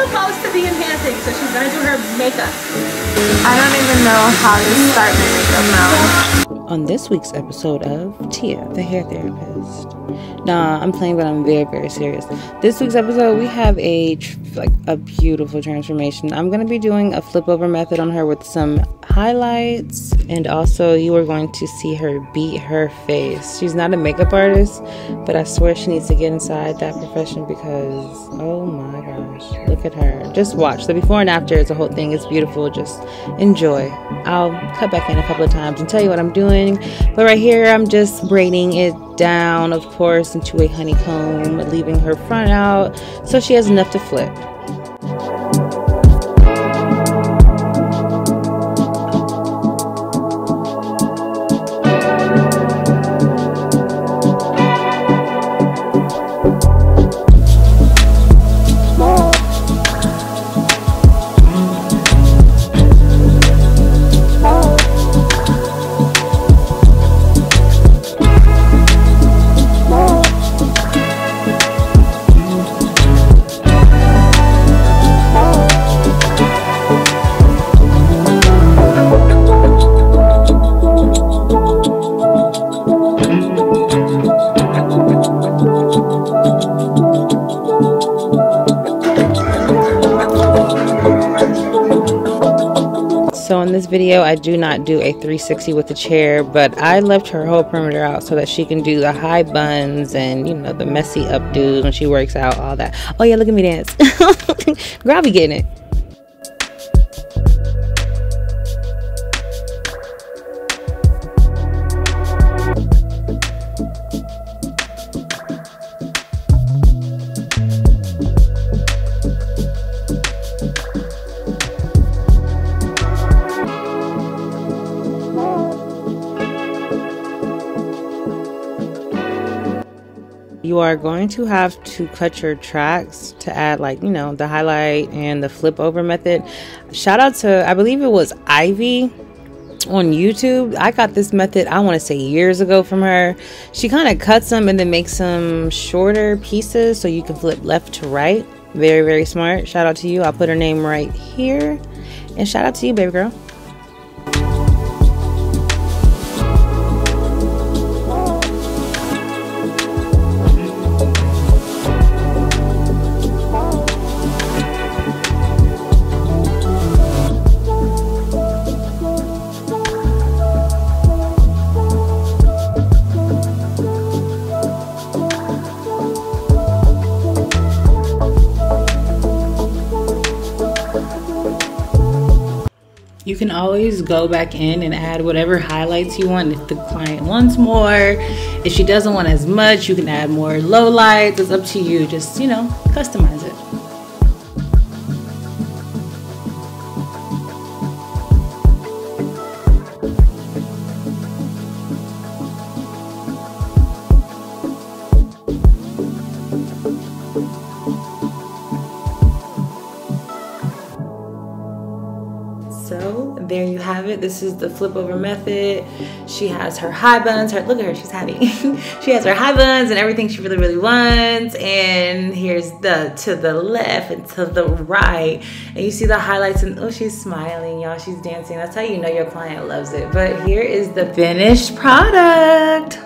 supposed to be enhancing, so she's gonna do her makeup. I don't even know how to start my makeup now. On this week's episode of Tia, the hair therapist. Nah, I'm playing, but I'm very, very serious. This week's episode, we have a beautiful transformation. I'm going to be doing a flip over method on her with some highlights, and also you are going to see her beat her face. She's not a makeup artist, but I swear she needs to get inside that profession because, oh my gosh, look at her. Just watch. The before and after is a whole thing. It's beautiful. Just enjoy. I'll cut back in a couple of times and tell you what I'm doing, but right here I'm just braiding it down, of course, into a honeycomb, leaving her front out so she has enough to flip. So in this video, I do not do a 360 with the chair, but I left her whole perimeter out so that she can do the high buns and, you know, the messy updos when she works out, all that. Oh yeah, look at me dance. Girl, I'll be getting it. You are going to have to cut your tracks to add, like, you know, the highlight and the flip over method. Shout out to, I believe it was Ivy on YouTube. I got this method, I want to say years ago, from her. She kind of cuts them and then makes some shorter pieces so you can flip left to right. Very, very smart. Shout out to you. I'll put her name right here. And shout out to you, baby girl. You can always go back in and add whatever highlights you want if the client wants more. If she doesn't want as much, you can add more low lights. It's up to you. Just, you know, customize it. So there you have it. This is the flip over method. She has her high buns. Look at her, she's happy. She has her high buns and everything she really, really wants. And here's the to the left and to the right. And you see the highlights, and oh, she's smiling, y'all. She's dancing. That's how you know your client loves it. But here is the finished product.